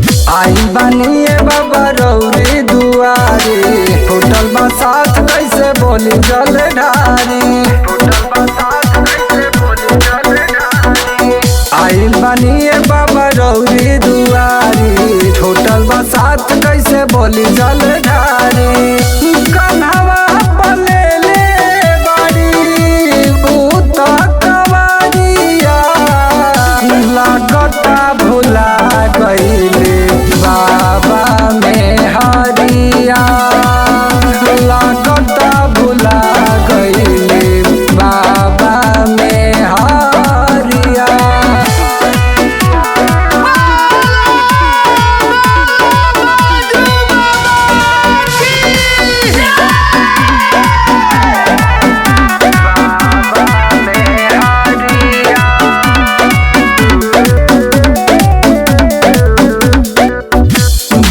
बनिए बाबा रौरी दुआरी फुटल बसात कैसे बोली जल ढारी। आई बनिए बाबा रौरी दुआरी फुटल बसात कैसे बोली जल ढारी। कन्हवा पले ले बड़ी भूत कवारिया लागता भुला गईले बाबा में हरिया लागता भुला गईले बाबा में हरिया।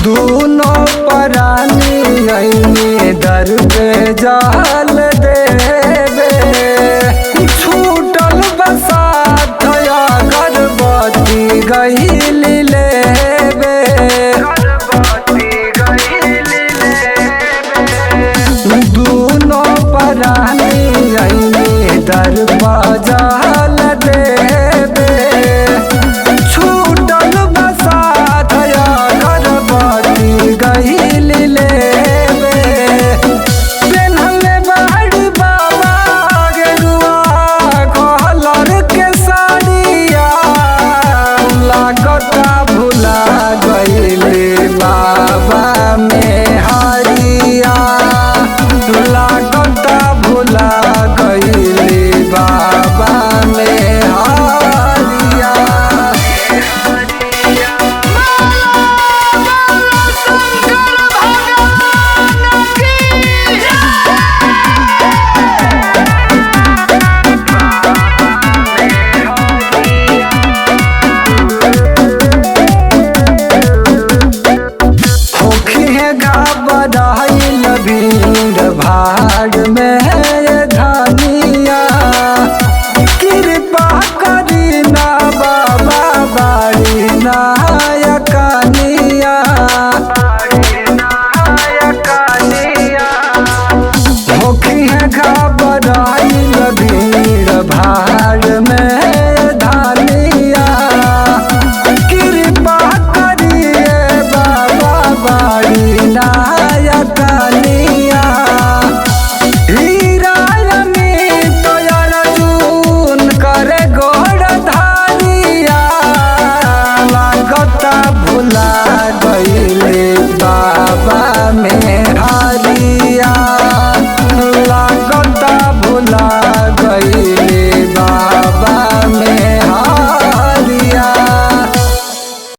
दूनो परानी आईने दर पे जाल देवे छूटल बसात गर्भवती गईली लेवे। दूनो परानी आईने दर पे जाल देवे